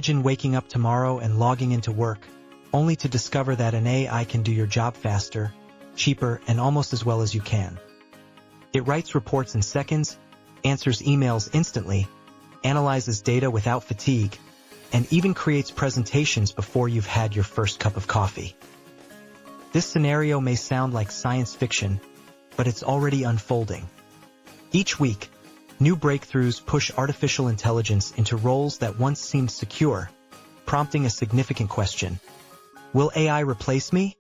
Imagine waking up tomorrow and logging into work, only to discover that an AI can do your job faster, cheaper, and almost as well as you can. It writes reports in seconds, answers emails instantly, analyzes data without fatigue, and even creates presentations before you've had your first cup of coffee. This scenario may sound like science fiction, but it's already unfolding. Each week, new breakthroughs push artificial intelligence into roles that once seemed secure, prompting a significant question. Will AI replace me?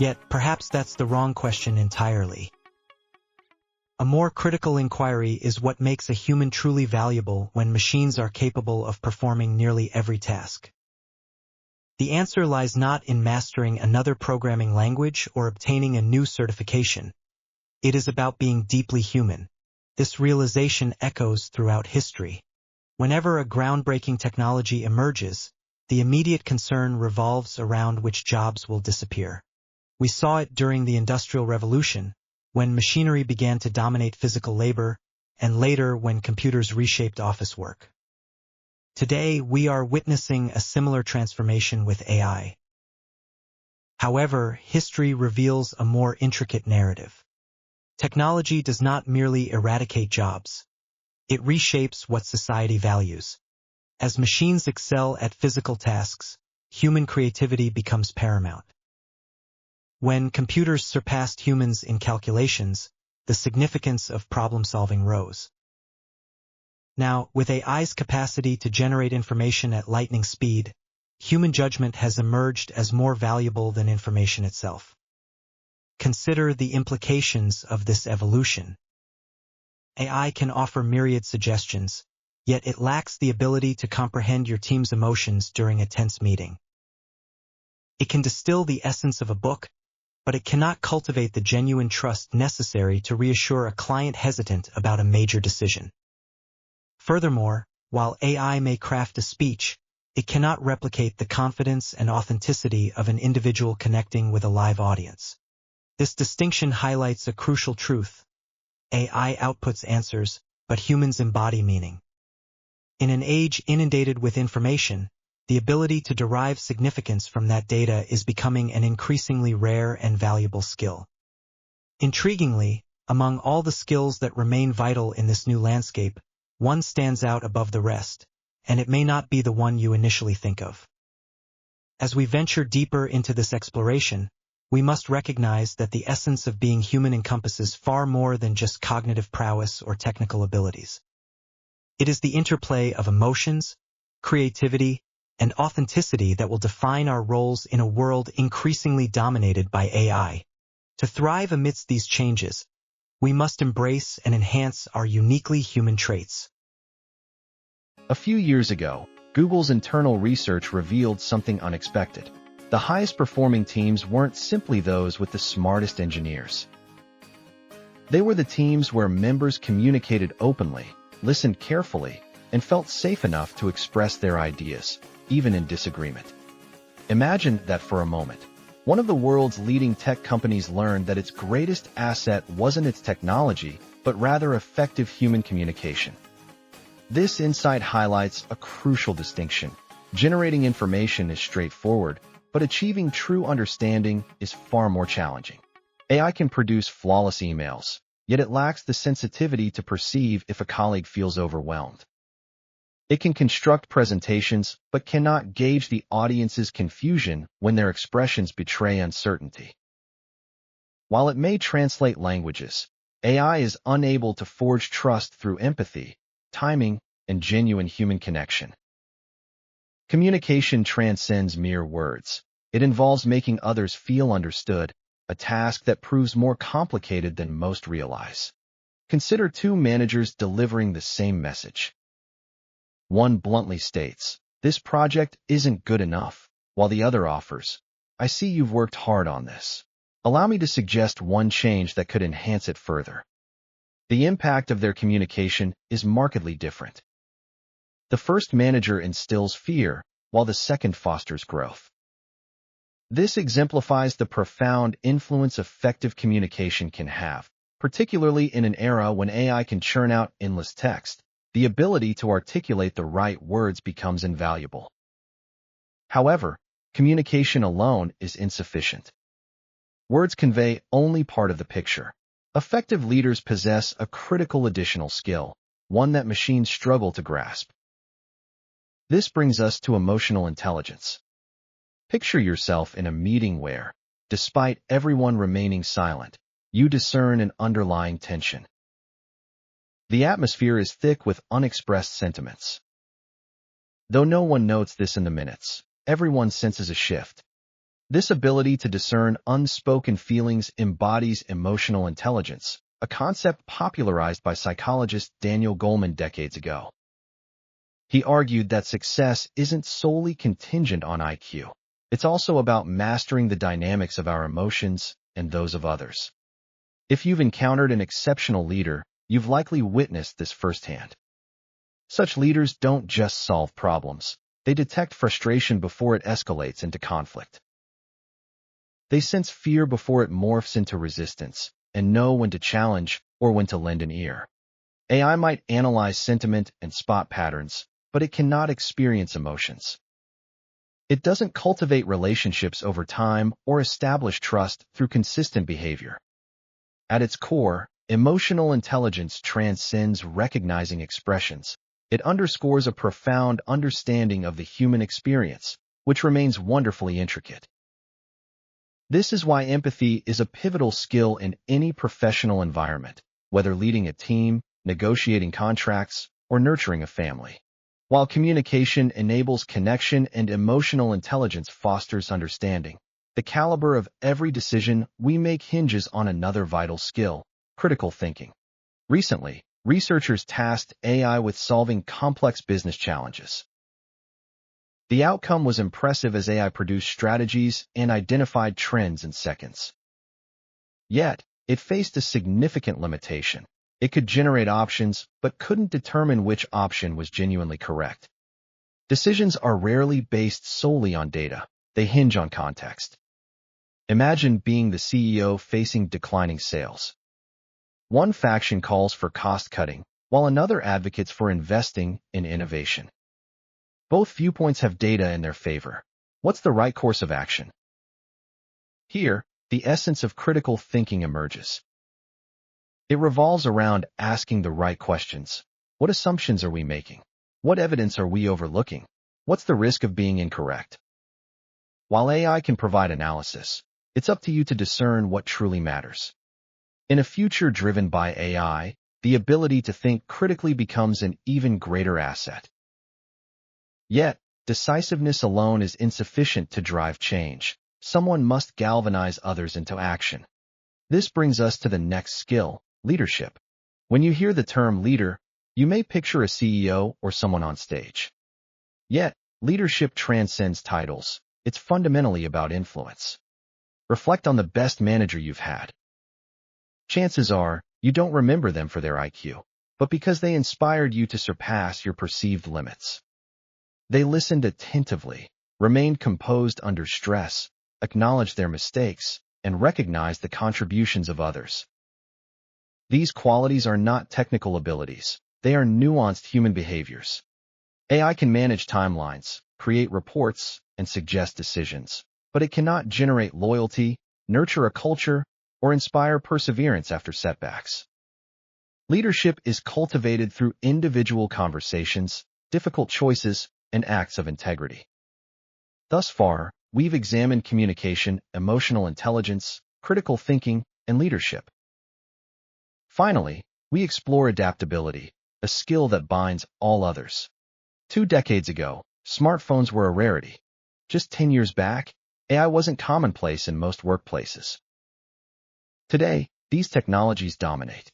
Yet, perhaps that's the wrong question entirely. A more critical inquiry is what makes a human truly valuable when machines are capable of performing nearly every task. The answer lies not in mastering another programming language or obtaining a new certification. It is about being deeply human. This realization echoes throughout history. Whenever a groundbreaking technology emerges, the immediate concern revolves around which jobs will disappear. We saw it during the Industrial Revolution, when machinery began to dominate physical labor, and later when computers reshaped office work. Today, we are witnessing a similar transformation with AI. However, history reveals a more intricate narrative. Technology does not merely eradicate jobs. It reshapes what society values. As machines excel at physical tasks, human creativity becomes paramount. When computers surpassed humans in calculations, the significance of problem-solving rose. Now, with AI's capacity to generate information at lightning speed, human judgment has emerged as more valuable than information itself. Consider the implications of this evolution. AI can offer myriad suggestions, yet it lacks the ability to comprehend your team's emotions during a tense meeting. It can distill the essence of a book, but it cannot cultivate the genuine trust necessary to reassure a client hesitant about a major decision. Furthermore, while AI may craft a speech, it cannot replicate the confidence and authenticity of an individual connecting with a live audience. This distinction highlights a crucial truth. AI outputs answers, but humans embody meaning. In an age inundated with information, the ability to derive significance from that data is becoming an increasingly rare and valuable skill. Intriguingly, among all the skills that remain vital in this new landscape, one stands out above the rest, and it may not be the one you initially think of. As we venture deeper into this exploration, we must recognize that the essence of being human encompasses far more than just cognitive prowess or technical abilities. It is the interplay of emotions, creativity, and authenticity that will define our roles in a world increasingly dominated by AI. To thrive amidst these changes, we must embrace and enhance our uniquely human traits. A few years ago, Google's internal research revealed something unexpected. The highest-performing teams weren't simply those with the smartest engineers. They were the teams where members communicated openly, listened carefully, and felt safe enough to express their ideas, even in disagreement. Imagine that for a moment. One of the world's leading tech companies learned that its greatest asset wasn't its technology, but rather effective human communication. This insight highlights a crucial distinction. Generating information is straightforward, but achieving true understanding is far more challenging. AI can produce flawless emails, yet it lacks the sensitivity to perceive if a colleague feels overwhelmed. It can construct presentations, but cannot gauge the audience's confusion when their expressions betray uncertainty. While it may translate languages, AI is unable to forge trust through empathy, timing, and genuine human connection. Communication transcends mere words. It involves making others feel understood, a task that proves more complicated than most realize. Consider two managers delivering the same message. One bluntly states, "This project isn't good enough," while the other offers, "I see you've worked hard on this. Allow me to suggest one change that could enhance it further." The impact of their communication is markedly different. The first manager instills fear, while the second fosters growth. This exemplifies the profound influence effective communication can have, particularly in an era when AI can churn out endless text. The ability to articulate the right words becomes invaluable. However, communication alone is insufficient. Words convey only part of the picture. Effective leaders possess a critical additional skill, one that machines struggle to grasp. This brings us to emotional intelligence. Picture yourself in a meeting where, despite everyone remaining silent, you discern an underlying tension. The atmosphere is thick with unexpressed sentiments. Though no one notes this in the minutes, everyone senses a shift. This ability to discern unspoken feelings embodies emotional intelligence, a concept popularized by psychologist Daniel Goleman decades ago. He argued that success isn't solely contingent on IQ. It's also about mastering the dynamics of our emotions and those of others. If you've encountered an exceptional leader, you've likely witnessed this firsthand. Such leaders don't just solve problems. They detect frustration before it escalates into conflict. They sense fear before it morphs into resistance, and know when to challenge or when to lend an ear. AI might analyze sentiment and spot patterns, but it cannot experience emotions. It doesn't cultivate relationships over time or establish trust through consistent behavior. At its core, emotional intelligence transcends recognizing expressions. It underscores a profound understanding of the human experience, which remains wonderfully intricate. This is why empathy is a pivotal skill in any professional environment, whether leading a team, negotiating contracts, or nurturing a family. While communication enables connection and emotional intelligence fosters understanding, the caliber of every decision we make hinges on another vital skill, critical thinking. Recently, researchers tasked AI with solving complex business challenges. The outcome was impressive as AI produced strategies and identified trends in seconds. Yet, it faced a significant limitation. It could generate options, but couldn't determine which option was genuinely correct. Decisions are rarely based solely on data. They hinge on context. Imagine being the CEO facing declining sales. One faction calls for cost-cutting, while another advocates for investing in innovation. Both viewpoints have data in their favor. What's the right course of action? Here, the essence of critical thinking emerges. It revolves around asking the right questions. What assumptions are we making? What evidence are we overlooking? What's the risk of being incorrect? While AI can provide analysis, it's up to you to discern what truly matters. In a future driven by AI, the ability to think critically becomes an even greater asset. Yet, decisiveness alone is insufficient to drive change. Someone must galvanize others into action. This brings us to the next skill, leadership. When you hear the term leader, you may picture a CEO or someone on stage. Yet, leadership transcends titles. It's fundamentally about influence. Reflect on the best manager you've had. Chances are, you don't remember them for their IQ, but because they inspired you to surpass your perceived limits. They listened attentively, remained composed under stress, acknowledged their mistakes, and recognized the contributions of others. These qualities are not technical abilities. They are nuanced human behaviors. AI can manage timelines, create reports, and suggest decisions, but it cannot generate loyalty, nurture a culture, or inspire perseverance after setbacks. Leadership is cultivated through individual conversations, difficult choices, and acts of integrity. Thus far, we've examined communication, emotional intelligence, critical thinking, and leadership. Finally, we explore adaptability, a skill that binds all others. 2 decades ago, smartphones were a rarity. Just 10 years back, AI wasn't commonplace in most workplaces. Today, these technologies dominate.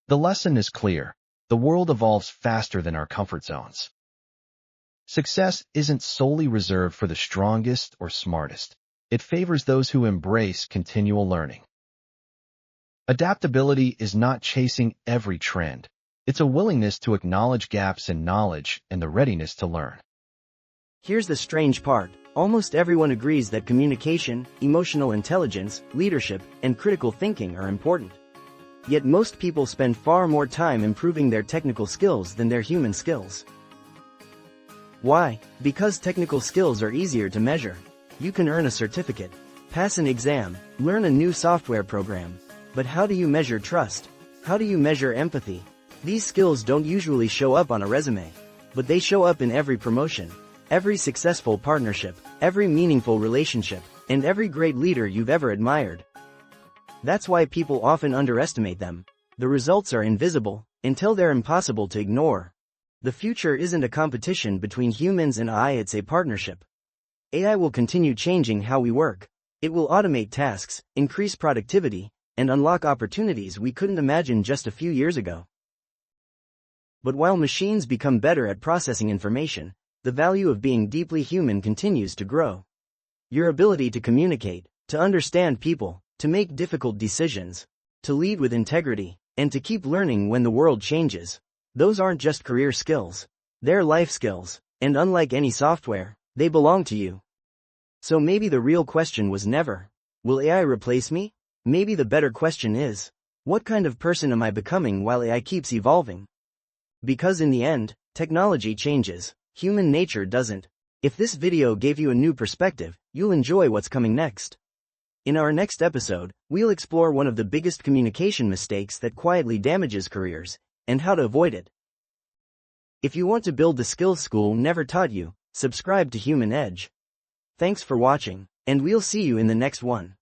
The lesson is clear. The world evolves faster than our comfort zones. Success isn't solely reserved for the strongest or smartest. It favors those who embrace continual learning. Adaptability is not chasing every trend. It's a willingness to acknowledge gaps in knowledge and the readiness to learn. Here's the strange part. Almost everyone agrees that communication, emotional intelligence, leadership, and critical thinking are important. Yet most people spend far more time improving their technical skills than their human skills. Why? Because technical skills are easier to measure. You can earn a certificate, pass an exam, learn a new software program. But how do you measure trust? How do you measure empathy? These skills don't usually show up on a resume, but they show up in every promotion, every successful partnership, every meaningful relationship, and every great leader you've ever admired. That's why people often underestimate them. The results are invisible, until they're impossible to ignore. The future isn't a competition between humans and AI, it's a partnership. AI will continue changing how we work. It will automate tasks, increase productivity, and unlock opportunities we couldn't imagine just a few years ago. But while machines become better at processing information, the value of being deeply human continues to grow. Your ability to communicate, to understand people, to make difficult decisions, to lead with integrity, and to keep learning when the world changes. Those aren't just career skills. They're life skills, and unlike any software, they belong to you. So maybe the real question was never, will AI replace me? Maybe the better question is, what kind of person am I becoming while AI keeps evolving? Because in the end, technology changes, human nature doesn't. If this video gave you a new perspective, you'll enjoy what's coming next. In our next episode, we'll explore one of the biggest communication mistakes that quietly damages careers, and how to avoid it. If you want to build the skills school never taught you, subscribe to Human Edge. Thanks for watching, and we'll see you in the next one.